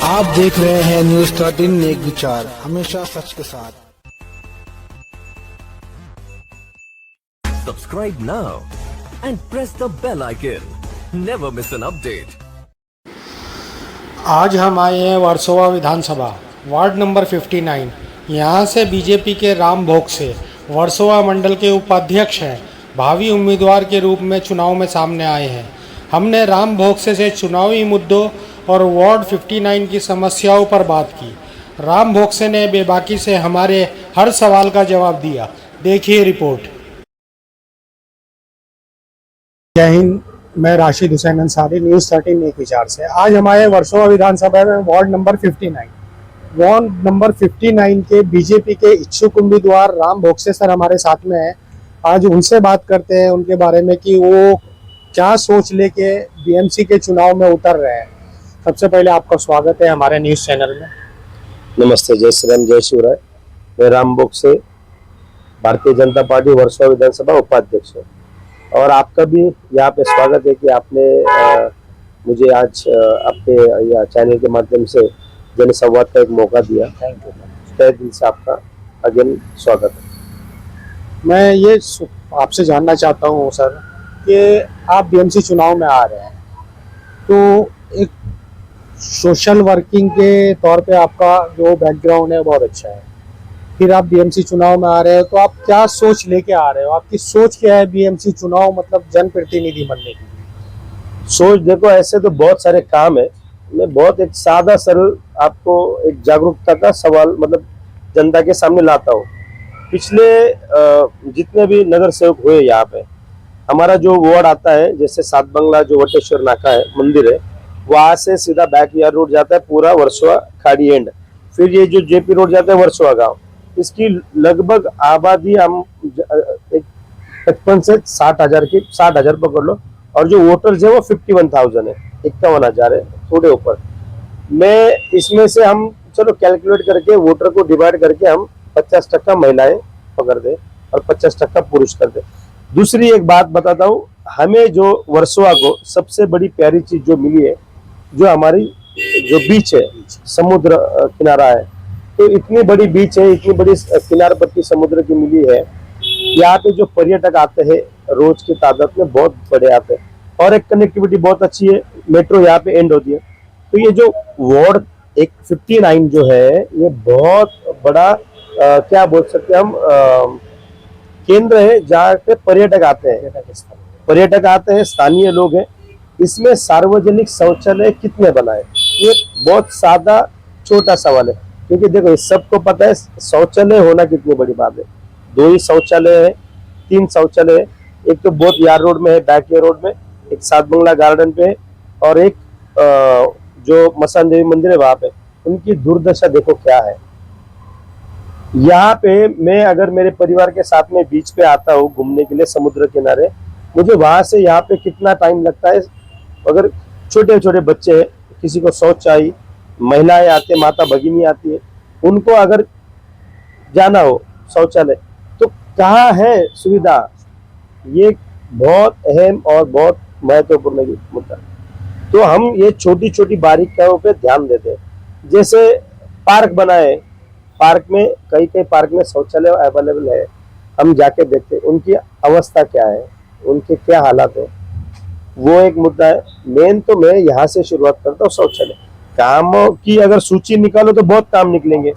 आप देख रहे हैं न्यूज़ 13 नेक विचार, हमेशा सच के साथ। Subscribe now and press the bell icon. Never miss an update. आज हम आए हैं वर्सोवा विधानसभा वार्ड नंबर 59। यहाँ से बीजेपी के राम भोगसे वर्सोवा मंडल के उपाध्यक्ष हैं, भावी उम्मीदवार के रूप में चुनाव में सामने आए हैं। हमने राम भोगसे से चुनावी मुद्दों और वार्ड 59 की समस्याओं पर बात की। राम भोगसे ने बेबाकी से हमारे हर सवाल का जवाब दिया। देखिए रिपोर्ट। जय हिंद, मैं राशिद हुसैन अंसारी, न्यूज़ 13 एक विचार से। आज हमारे वर्सोवा विधानसभा में वार्ड नंबर 59 के बीजेपी के इच्छुक उम्मीदवार राम भोगसे सर हमारे साथ में हैं। आज उनसे बात करते हैं उनके बारे में कि वो क्या सोच लेके बीएमसी के चुनाव में उतर रहे हैं। सबसे पहले आपका स्वागत है हमारे न्यूज़ चैनल में। नमस्ते, जय श्री राम, जय शिवराय। मैं राम भोगसे, भारतीय जनता पार्टी वर्सोवा विधानसभा उपाध्यक्ष हूँ और आपका भी यहाँ पे स्वागत है कि आपने मुझे आज आपके या चैनल के माध्यम से जन संवाद का एक मौका दिया। थैंक यू, तहे दिल से आपका अगेन स्वागत है। मैं ये आपसे जानना चाहता हूँ सर कि आप बीएमसी चुनाव में आ रहे हैं, तो एक सोशल वर्किंग के तौर पे आपका जो बैकग्राउंड है बहुत अच्छा है, फिर आप बीएमसी चुनाव में आ रहे हो, तो आप क्या सोच लेके आ रहे हो? आपकी सोच क्या है बीएमसी चुनाव मतलब जनप्रतिनिधि बनने की? सोच देखो, ऐसे तो बहुत सारे काम है। मैं बहुत एक सादा सरल आपको एक जागरूकता का सवाल मतलब जनता के सामने लाता हूँ। पिछले जितने भी नगर सेवक हुए यहाँ पे, हमारा जो वार्ड आता है, जैसे सात बंगला जो वटेश्वर नाका है, मंदिर है, वहां से सीधा बैकयार्ड रोड जाता है पूरा वर्सोवा खाड़ी एंड, फिर ये जो जेपी रोड जाता है वर्सोवा गांव, इसकी लगभग आबादी हम एक 55 से 60,000 पकड़ लो, और जो वोटर्स है वो 51,000 है, 51,000 है, थोड़े ऊपर। मैं इसमें से हम चलो कैलकुलेट करके वोटर को डिवाइड करके हम 50% महिलाएं पकड़ दे और 50% पुरुष कर दे। दूसरी एक बात बताता हूँ, हमें जो वर्सोवा को सबसे बड़ी प्यारी चीज जो मिली है, जो हमारी जो बीच है, समुद्र किनारा है, तो इतनी बड़ी बीच है, इतनी बड़ी किनारपट्टी समुद्र की मिली है। यहाँ पे जो पर्यटक आते हैं रोज की तादाद में बहुत बड़े आते हैं, और एक कनेक्टिविटी बहुत अच्छी है, मेट्रो यहाँ पे एंड होती है। तो ये जो वार्ड 59 जो है, ये बहुत बड़ा क्या बोल सकते हैं हम, केंद्र है जहाँ पे पर्यटक आते हैं, स्थानीय लोग हैं। इसमें सार्वजनिक शौचालय कितने बनाए, ये बहुत सादा छोटा सवाल है, क्योंकि देखो सबको पता है शौचालय होना कितनी बड़ी बात है। 2 ही शौचालय है, 3 शौचालय है, एक तो बोध यार रोड में है, बैकयार्ड रोड में, एक सात बंगला गार्डन पे है, और एक जो मसान देवी मंदिर है वहां पे। उनकी दुर्दशा देखो क्या है। यहाँ पे मैं अगर मेरे परिवार के साथ में बीच पे आता हूँ घूमने के लिए समुद्र किनारे, मुझे वहां से यहाँ पे कितना टाइम लगता है। अगर छोटे छोटे बच्चे हैं, किसी को शौच चाहिए, महिलाएं आती है, माता भगिनी आती है, उनको अगर जाना हो शौचालय, तो कहाँ है सुविधा? ये बहुत अहम और बहुत महत्वपूर्ण मुद्दा। तो हम ये छोटी छोटी बारीकियों पे ध्यान देते हैं। जैसे पार्क बनाए, पार्क में कई पार्क में शौचालय अवेलेबल है, हम जाके देखते हैं उनकी अवस्था क्या है, उनके क्या हालात है, वो एक मुद्दा है। मेन तो मैं यहाँ से शुरुआत करता हूँ, शौचालय कामों की अगर सूची निकालो तो बहुत काम निकलेंगे।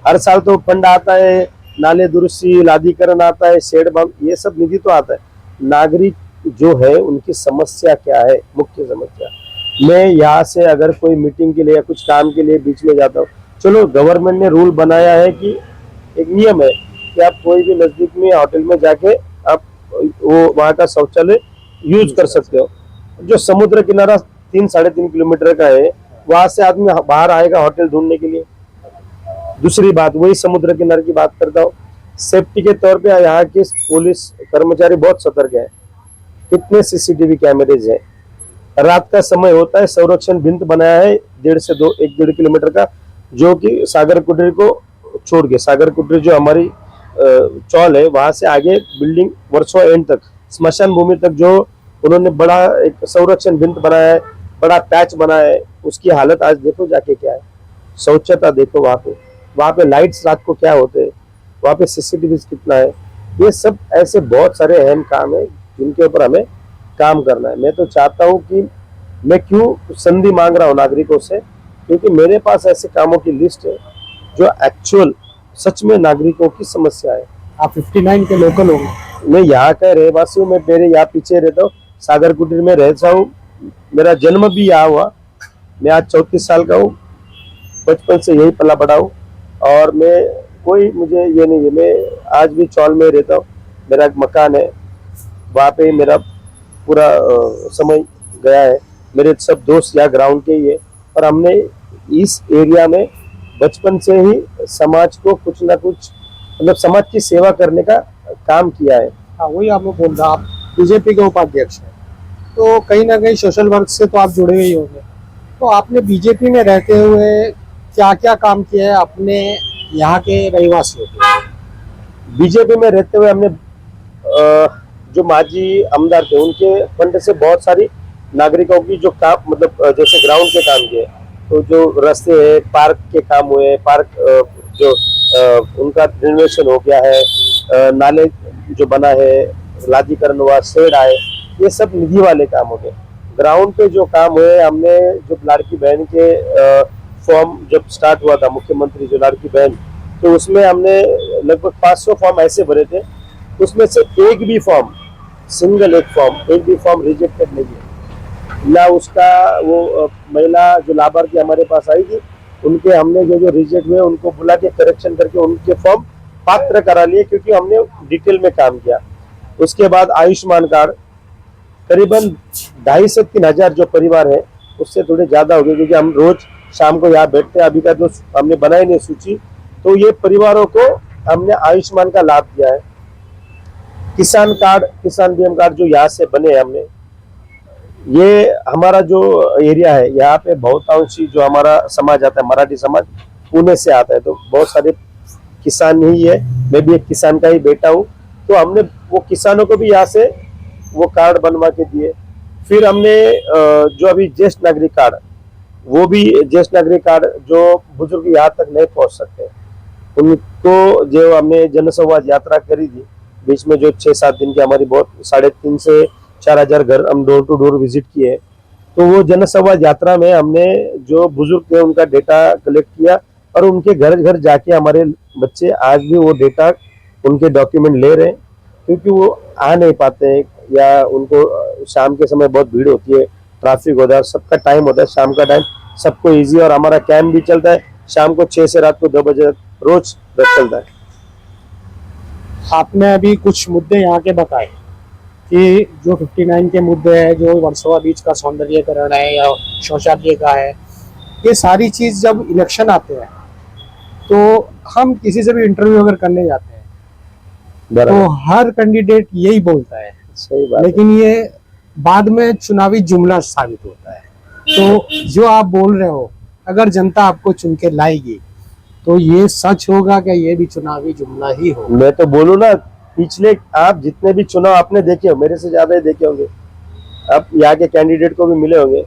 हर साल तो फंड आता है, नाले दुरुस्ती, लादीकरण आता है, शेड बम, ये सब निधि तो आता है। नागरिक जो है उनकी समस्या क्या है, मुख्य समस्या। मैं यहाँ से अगर कोई मीटिंग के लिए या कुछ काम के लिए बीच में जाता हूँ, चलो गवर्नमेंट ने रूल बनाया है कि एक नियम है कि आप कोई भी नजदीक में होटल में जाके आप वो वहाँ का शौचालय यूज कर सकते हो। जो समुद्र किनारा 3-3.5 किलोमीटर का है, वहां से आदमी बाहर आएगा होटल ढूंढने के लिए। दूसरी बात, वही समुद्र किनारे की बात करता हूँ, सेफ्टी के तौर पे यहाँ के पुलिस कर्मचारी बहुत सतर्क है। कितने सीसीटीवी कैमरेज है, रात का समय होता है, संरक्षण भिंत बनाया है 1.5 किलोमीटर का, जो कि सागर कुटीर को छोड़ के, सागर कुटीर जो हमारी चौल है, वहां से आगे बिल्डिंग वर्सोवा एंड तक, स्मशान भूमि तक जो उन्होंने बड़ा एक संरक्षण भिंत बनाया है। बड़ा पैच बना है, उसकी हालत आज देखो जाके क्या है। शौचता देखो वहाँ पे लाइट्स रात को क्या होते हैं, वहाँ पे सीसीटीवी कितना है। ये सब ऐसे बहुत सारे अहम काम है जिनके ऊपर हमें काम करना है। मैं तो चाहता हूँ कि मैं क्यों संधि मांग रहा हूँ नागरिकों से, क्योंकि मेरे पास ऐसे कामों की लिस्ट है जो एक्चुअल सच में नागरिकों की समस्या है। आप 59 के लोकल होंगे। मैं यहाँ का रहवासी हूँ, मैं मेरे यहाँ पीछे रहता हूँ, सागर कुटीर में रहता हूँ। मेरा जन्म भी यहाँ हुआ। मैं आज 34 साल का हूँ, बचपन से यही पला बड़ा हूँ। और मैं कोई मुझे ये नहीं है, मैं आज भी चौल में रहता हूँ। मेरा एक मकान है, वहाँ पे मेरा पूरा समय गया है। मेरे सब दोस्त यहाँ ग्राउंड के ही है, और हमने इस एरिया में बचपन से ही समाज को कुछ ना कुछ मतलब समाज की सेवा करने का काम किया है। हाँ, वही आपको बोल रहा, आप बीजेपी के उपाध्यक्ष हैं, तो कहीं ना कहीं सोशल वर्क से तो आप जुड़े हुए ही होंगे। तो आपने बीजेपी में रहते हुए क्या क्या काम किया है अपने यहाँ के रहवासियों के? बीजेपी में रहते हुए हमने जो माजी आमदार थे उनके फंड से बहुत सारी नागरिकों की जो काम मतलब जैसे ग्राउंड के काम किए, तो जो रास्ते है, पार्क के काम हुए, पार्क जो उनका रिनोवेशन हो गया है, नाले जो बना है, लादीकरण हुआ, शेड आए, ये सब निधि वाले काम हो गए। ग्राउंड पे जो काम हुए, हमने जो लाड़की बहन के फॉर्म जब स्टार्ट हुआ था, मुख्यमंत्री जो लाड़की बहन, तो उसमें हमने लगभग 500 फॉर्म ऐसे भरे थे, उसमें से एक भी फॉर्म रिजेक्टेड नहीं है ना। उसका वो महिला जो लाभार्थी हमारे पास आई थी, उनके हमने जो रिजेक्ट हुए उनको बुला के करेक्शन करके उनके फॉर्म पात्र करा लिए, क्योंकि हमने डिटेल में काम किया। उसके बाद आयुष्मान कार्ड करीबन 2,500 से 3,000 जो परिवार है उससे थोड़े ज्यादा हो गए, क्योंकि हम रोज शाम को यहाँ बैठते हैं। अभी का जो हमने बनाई नहीं सूची, तो ये परिवारों को हमने आयुष्मान का लाभ दिया है। किसान कार्ड, किसान बीएम कार्ड जो यहाँ से बने हैं हमने, ये हमारा जो एरिया है यहाँ पे बहुतांशी जो हमारा समाज आता है, मराठी समाज पुणे से आता है, तो बहुत सारे किसान ही है। मैं भी एक किसान का ही बेटा हूँ, तो हमने वो किसानों को भी यहाँ से वो कार्ड बनवा के दिए। फिर हमने जो अभी ज्येष्ठ नागरिक कार्ड, वो भी ज्येष्ठ नागरिक कार्ड जो बुजुर्ग यहाँ तक नहीं पहुंच सकते, उनको जो हमने जनसंवाद यात्रा करी थी बीच में, जो 6-7 दिन की हमारी बहुत 3,500 से 4,000 घर हम डोर टू डोर विजिट किए, तो वो जनसंवाद यात्रा में हमने जो बुजुर्ग थे उनका डेटा कलेक्ट किया, और उनके घर घर जाके हमारे बच्चे आज भी वो डेटा उनके डॉक्यूमेंट ले रहे हैं, क्योंकि वो आ नहीं पाते हैं, या उनको शाम के समय बहुत भीड़ होती है, ट्रैफिक होता है, सबका टाइम होता है शाम का टाइम, सबको ईजी। और हमारा कैंप भी चलता है शाम को 6 से रात को 2 बजे रोज चलता है। आपने अभी कुछ मुद्दे यहाँ के बताए कि जो 59 के मुद्दे हैं, जो वर्सोवा बीच का सौंदर्यीकरण है या शौचालय का है, ये सारी चीज जब इलेक्शन आते हैं तो हम किसी से भी इंटरव्यू अगर करने जाते हैं तो हर कैंडिडेट यही बोलता है, सही बात, लेकिन ये बाद में चुनावी जुमला साबित होता है। तो जो आप बोल रहे हो, अगर जनता आपको चुन के लाएगी तो ये सच होगा क्या ये भी चुनावी जुमला ही होगा? मैं तो बोलूँ ना, पिछले आप जितने भी चुनाव आपने देखे हो, मेरे से ज्यादा ही देखे होंगे, आप यहाँ के कैंडिडेट को भी मिले होंगे,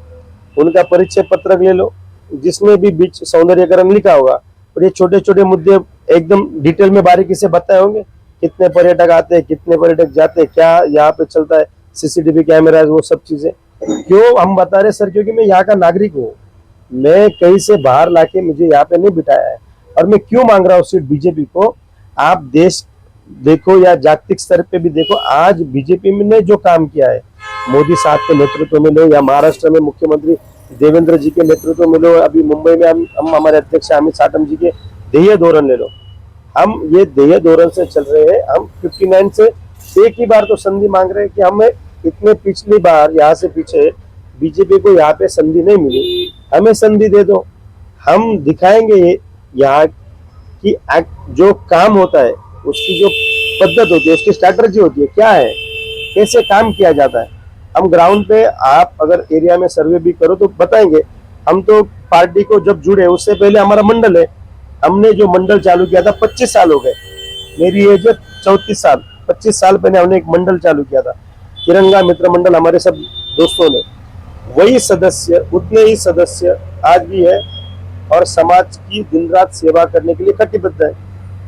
उनका परिचय पत्रक ले लो, जिसमें भी बीच सौंदर्यीकरण लिखा होगा, और ये छोटे छोटे मुद्दे एकदम डिटेल में बारीकी से बताए होंगे, कितने पर्यटक आते हैं, कितने पर्यटक जाते हैं, क्या यहाँ पे चलता है, सीसीटीवी कैमरा, वो सब चीजें क्यों हम बता रहे सर? क्योंकि मैं यहाँ का नागरिक हूँ, मैं कहीं से बाहर लाके मुझे यहाँ पे नहीं बिठाया है, और मैं क्यों मांग रहा हूँ सीट बीजेपी को। आप देश देखो या जागतिक स्तर पे भी देखो, आज बीजेपी ने जो काम किया है, मोदी साहब के नेतृत्व में लो, या महाराष्ट्र में मुख्यमंत्री देवेंद्र जी के नेतृत्व में लो, अभी मुंबई में हम हमारे अध्यक्ष अमित साटम जी के ध्येय धोरण ले लो, हम ये ध्येय धोरण से चल रहे हैं। हम 59 से एक ही बार तो संधि मांग रहे हैं कि हमें इतने पिछली बार यहाँ से पीछे बीजेपी को यहाँ पे संधि नहीं मिली, हमें संधि दे दो। हम दिखाएंगे यहाँ की जो काम होता है, उसकी जो पद्धत होती है, उसकी स्ट्रैटेजी होती है, क्या है, कैसे काम किया जाता है। हम ग्राउंड पे आप अगर एरिया में सर्वे भी करो तो बताएंगे। हम तो पार्टी को जब जुड़े उससे पहले हमारा मंडल है, हमने जो मंडल चालू किया था 25 साल हो गए, मेरी एज है 34 साल, 25 साल पहले हमने एक मंडल चालू किया था, तिरंगा मित्र मंडल, हमारे सब दोस्तों ने। वही सदस्य, उतने ही सदस्य आज भी है और समाज की दिन रात सेवा करने के लिए कटिबद्ध है।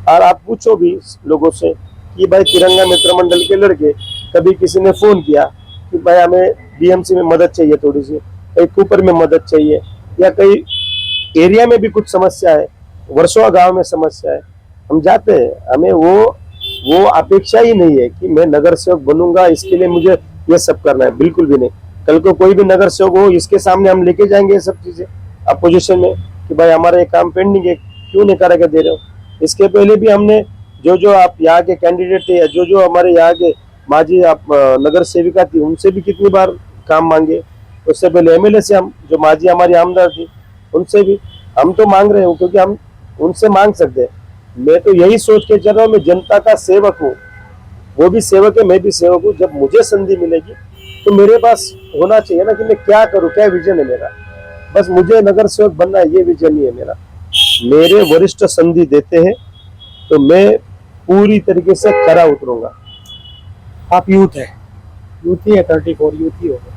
और आप पूछो भी लोगों से कि भाई तिरंगा मित्र मंडल के लड़के, कभी किसी ने फोन किया कि भाई हमें बीएमसी में मदद चाहिए, थोड़ी सी कहीं कूपर में मदद चाहिए, या कहीं एरिया में भी कुछ समस्या है, वर्सोवा गांव में समस्या है, हम जाते हैं। हमें वो अपेक्षा ही नहीं है कि मैं नगर सेवक बनूंगा, इसके लिए मुझे ये सब करना है, बिल्कुल भी नहीं। कल को कोई भी नगर सेवक हो, इसके सामने हम लेके जाएंगे ये सब चीजें अपोजिशन में कि भाई हमारा ये काम पेंडिंग है, क्यों नहीं करा के दे रहे हो। इसके पहले भी हमने जो आप यहाँ के कैंडिडेट थे या जो हमारे यहाँ के माजी आप नगर सेविका थी, उनसे भी कितनी बार काम मांगे। उससे पहले एमएलए से हम, जो माजी हमारी आमदार थी, उनसे भी हम तो मांग रहे हो, क्योंकि हम उनसे मांग सकते हैं। मैं तो यही सोच के चल रहा हूँ, मैं जनता का सेवक हूँ, वो भी सेवक है, मैं भी सेवक हूँ। जब मुझे संधि मिलेगी तो मेरे पास होना चाहिए ना कि मैं क्या करूँ, क्या विजन है मेरा। बस मुझे नगर सेवक बनना है, ये विजन नहीं है मेरा। मेरे वरिष्ठ संधि देते हैं तो मैं पूरी तरीके से खरा उतरूंगा। आप यूथ है, यूथ ही है, 34 यूथ ही हो गए।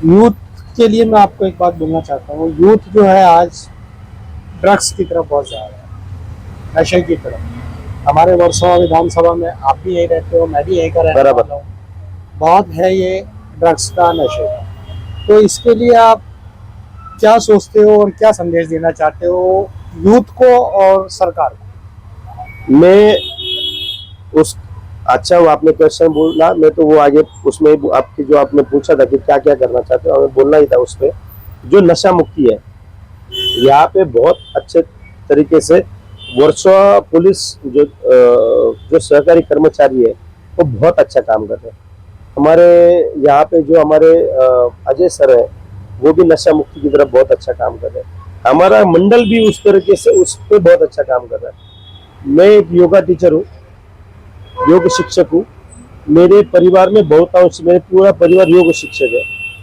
यूथ के लिए मैं आपको एक बात बोलना चाहता हूँ, यूथ जो है आज ड्रग्स की तरफ बहुत जा रहा है, नशे की तरफ। हमारे वर्सोवा विधानसभा में आप भी यही रहते हो, मैं भी यही कर रहने बराबर। वाला हूँ। बहुत है ये ड्रग्स का, नशे का। तो इसके लिए आप क्या सोचते हो और क्या संदेश देना चाहते हो यूथ को और सरकार को? मैं उस अच्छा वो आपने क्वेश्चन बोला, मैं तो वो आगे उसमें आपकी जो आपने पूछा था कि क्या क्या करना चाहते हो, हमें बोलना ही था उस पर। जो नशा मुक्ति है, यहाँ पे बहुत अच्छे तरीके से वर्सोवा पुलिस जो सहकारी कर्मचारी है वो बहुत अच्छा काम कर रहे हैं। हमारे यहाँ पे जो हमारे अजय सर है, वो भी नशा मुक्ति की तरफ बहुत अच्छा काम कर रहे हैं। हमारा मंडल भी उस तरीके से उस पर बहुत अच्छा काम कर रहा है। मैं एक योगा टीचर हूँ, योग शिक्षक हूँ। मेरे परिवार में बहुतांश, मेरे पूरा परिवार योग शिक्षक है।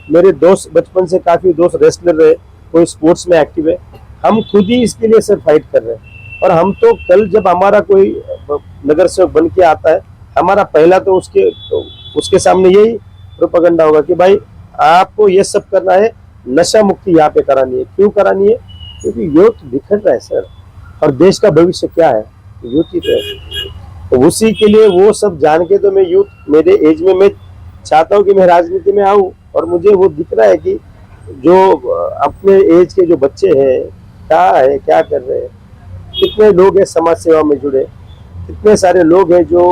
मेरे दोस्त बचपन से काफी दोस्त रेसलर रहे, कोई स्पोर्ट्स में एक्टिव है। हम खुद ही इसके लिए सर फाइट कर रहे हैं। और हम तो कल जब हमारा कोई नगर सेवक बन के आता है, हमारा पहला तो उसके सामने यही प्रोपेगेंडा होगा कि भाई आपको ये सब करना है, नशा मुक्ति यहाँ पे करानी है। क्यों करानी है? क्योंकि यूथ बिखर रहा है सर, और देश का भविष्य क्या है? यूथ ही तो है। तो उसी के लिए वो सब जान के तो मैं यूथ, मेरे एज में मैं चाहता हूँ कि मैं राजनीति में आऊँ। और मुझे वो दिख रहा है कि जो अपने एज के जो बच्चे हैं क्या कर रहे हैं, कितने लोग हैं समाज सेवा में जुड़े, कितने सारे लोग हैं जो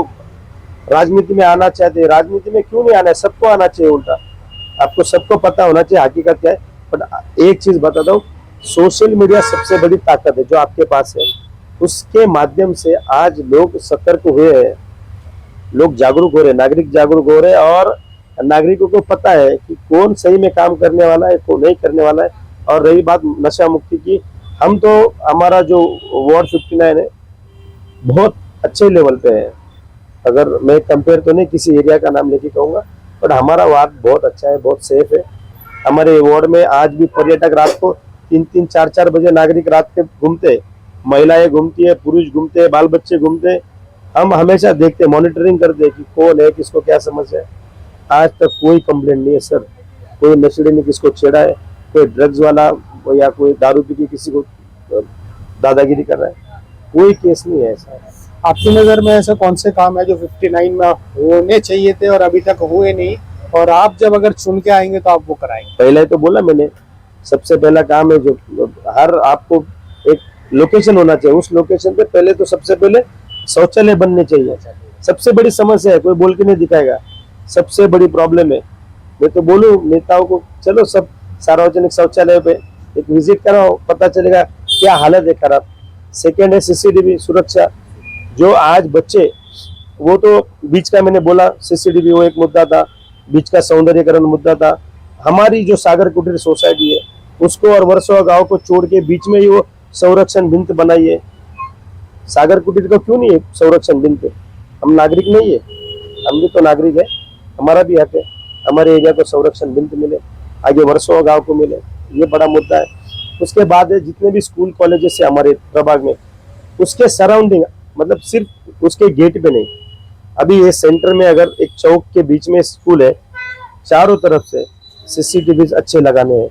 राजनीति में आना चाहते हैं। राजनीति में क्यों नहीं आना है? सबको आना चाहिए। उल्टा आपको सबको पता होना चाहिए हकीकत क्या है। बट एक चीज बताता हूँ, सोशल मीडिया सबसे बड़ी ताकत है जो आपके पास है। उसके माध्यम से आज लोग सतर्क हुए हैं, लोग जागरूक हो रहे हैं, नागरिक जागरूक हो रहे हैं। और नागरिकों को पता है कि कौन सही में काम करने वाला है, कौन नहीं करने वाला है। और रही बात नशा मुक्ति की, हम तो हमारा जो वार्ड 59 है बहुत अच्छे लेवल पे है। अगर मैं कंपेयर तो नहीं किसी एरिया का नाम लेके कहूँगा, बट हमारा वार्ड बहुत अच्छा है, बहुत सेफ है। हमारे वार्ड में आज भी पर्यटक रात को 3-3, 4-4 बजे नागरिक रात के घूमते, महिलाएं घूमती है, पुरुष घूमते हैं, बाल बच्चे घूमते हैं। हम हमेशा देखते, मॉनिटरिंग करते कि कौन है, किसको क्या समस्या है। आज तक कोई कंप्लेंट नहीं है सर। कोई नशेड़ी ने किसको छेड़ा है, कोई ड्रग्स वाला या कोई दारू पी के किसी को दादागिरी कर रहा है, कोई केस नहीं है ऐसा। आपकी नज़र में ऐसे कौन से काम है जो 59 में होने चाहिए थे और अभी तक हुए नहीं, और आप जब अगर चुन के आएंगे तो आप वो कराएंगे? पहले तो बोला मैंने, सबसे पहला काम है जो हर आपको एक लोकेशन होना चाहिए। उस लोकेशन पे पहले तो सबसे पहले शौचालय बनने चाहिए। सबसे बड़ी समस्या है, कोई बोल के नहीं दिखाएगा, सबसे बड़ी प्रॉब्लम है। मैं तो बोलूं नेताओं को, चलो सब सार्वजनिक शौचालय पे एक विजिट कराओ, पता चलेगा क्या हालत है खराब। सेकेंड है सीसीटीवी सुरक्षा। जो आज बच्चे, वो तो बीच का मैंने बोला सीसीटीवी वो एक मुद्दा था, बीच का सौंदर्यकरण मुद्दा था। हमारी जो सागर कुटीर सोसाइटी है उसको और वर्सोवा गांव को छोड़ के बीच में ही वो संरक्षण भिंत बनाई है। सागर कुटीर को क्यों नहीं है संरक्षण भिंत? हम नागरिक नहीं है? हम भी तो नागरिक है, हमारा भी हक है हमारे एरिया को संरक्षण भिंत मिले, आगे वर्सोवा गांव को मिले। ये बड़ा मुद्दा है। उसके बाद है जितने भी स्कूल कॉलेजेस है हमारे प्रभाग में, उसके सराउंडिंग, मतलब सिर्फ उसके गेट पे नहीं। अभी ये सेंटर में अगर एक चौक के बीच में स्कूल है, चारों तरफ से सीसीटीवी अच्छे लगाने हैं,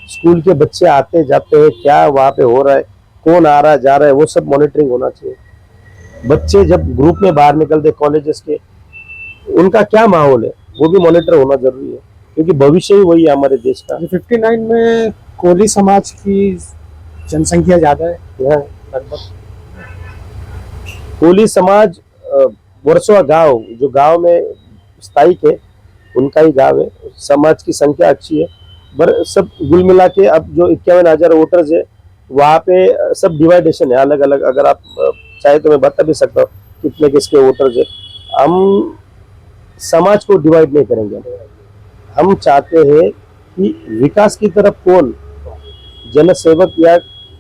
स्कूल के बच्चे आते जाते हैं क्या वहाँ पे हो रहा है, कौन आ रहा है जा रहा है, वो सब मॉनिटरिंग होना चाहिए। बच्चे जब ग्रुप में बाहर निकलते कॉलेजेस के, उनका क्या माहौल है वो भी मॉनिटर होना जरूरी है, क्योंकि भविष्य ही वही है हमारे देश का। 59 में कोली समाज की जनसंख्या ज्यादा है यहाँ लगभग। कोली समाज वर्सोवा गांव, जो गांव में स्थायिक है उनका ही गांव है, समाज की संख्या अच्छी है, पर सब गुल मिला के अब जो 51,000 वोटर्स है वहाँ पे सब डिवाइडेशन है अलग अलग। अगर आप चाहे तो मैं बता भी सकता हूँ कितने किसके वोटर्स है। हम समाज को डिवाइड नहीं करेंगे, हम चाहते हैं कि विकास की तरफ कौन जनसेवक या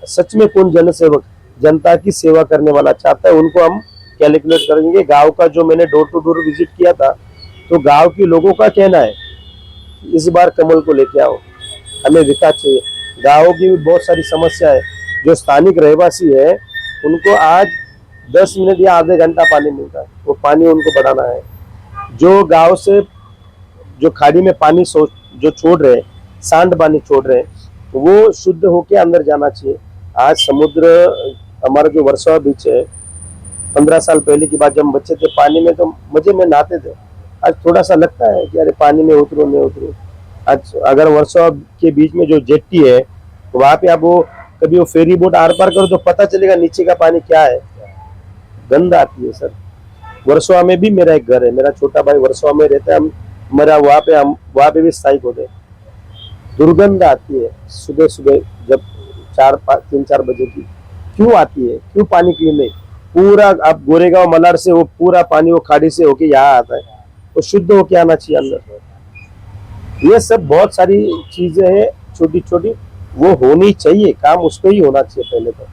सच में कौन जनसेवक जनता की सेवा करने वाला चाहता है, उनको हम कैलकुलेट करेंगे। गांव का जो मैंने डोर टू डोर विजिट किया था, तो गांव के लोगों का कहना है इस बार कमल को लेके आओ, हमें विकास चाहिए। गाँव की भी बहुत सारी समस्या है, जो स्थानिक रहवासी है उनको आज 10 मिनट या आधे घंटा पानी मिलता है, वो पानी उनको बढ़ाना है। जो गांव से जो खाड़ी में पानी जो छोड़ रहे हैं, सांड पानी छोड़ रहे हैं, वो शुद्ध होके अंदर जाना चाहिए। आज समुद्र, हमारा जो वर्सोवा बीच है, 15 साल पहले की बात, जब हम बच्चे थे पानी में तो मजे में नहाते थे। आज थोड़ा सा लगता है कि अरे पानी में उतरो नहीं उतरो। आज अगर वर्सोवा के बीच में जो जेट्टी है वहां पे आप वो कभी वो फेरी बोट आर पार करो तो पता चलेगा नीचे का पानी क्या है, गंद आती है सर। वर्सोवा में भी मेरा एक घर है, मेरा छोटा भाई वर्सोवा में रहता है, हम वहाँ पे भी स्थायिक होते हैं। दुर्गंध आती है सुबह सुबह जब 3-4 बजे की, क्यों आती है, क्यों पानी क्लीन नहीं? पूरा आप गोरेगांव मलार से वो पूरा पानी वो खाड़ी से होके यहाँ आता है, वो शुद्ध होके आना चाहिए अंदर। ये सब बहुत सारी चीजें हैं छोटी छोटी, वो होनी चाहिए, काम उस पर ही होना चाहिए पहले तो।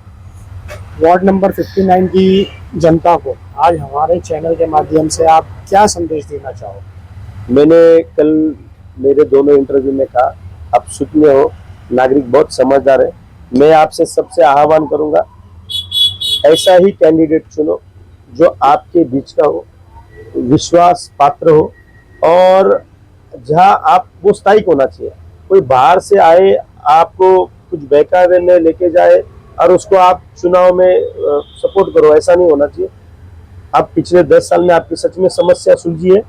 वार्ड नंबर 59 की जनता को आज हमारे चैनल के माध्यम से आप क्या संदेश देना चाहो? मैंने कल मेरे दोनों इंटरव्यू में कहा, आप सुनने हो, नागरिक बहुत समझदार है। मैं आपसे सबसे आह्वान करूंगा, ऐसा ही कैंडिडेट चुनो जो आपके बीच का हो, विश्वास पात्र हो, और जहां आप वो स्थायिक होना चाहिए। कोई बाहर से आए आपको कुछ बहकावे में लेके जाए और उसको आप चुनाव में सपोर्ट करो, ऐसा नहीं होना चाहिए। आप पिछले 10 साल में आपकी सच में समस्या सुलझी है,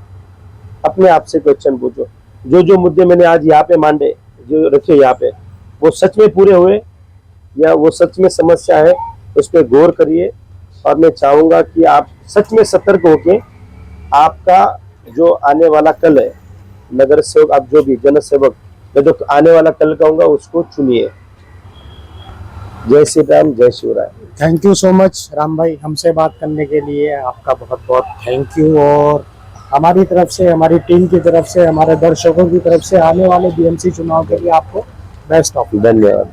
अपने आप से क्वेश्चन पूछो। जो मुद्दे मैंने आज यहाँ पे मांडे, जो रखे यहाँ पे, वो सच में पूरे हुए या वो सच में समस्या है, उस पर गौर करिए। और मैं चाहूंगा कि आप सच में सतर्क होके आपका जो आने वाला कल है, नगर सेवक, आप जो भी जनसेवक, मैं जो आने वाला कल कहूंगा उसको चुनिए। जय श्री राम, जय Shivray. Thank you so much Ram भाई, हमसे बात करने के लिए आपका बहुत बहुत थैंक यू। और हमारी तरफ से, हमारी टीम की तरफ से, हमारे दर्शकों की तरफ से आने वाले बीएमसी चुनाव के लिए आपको बेस्ट ऑफ। धन्यवाद।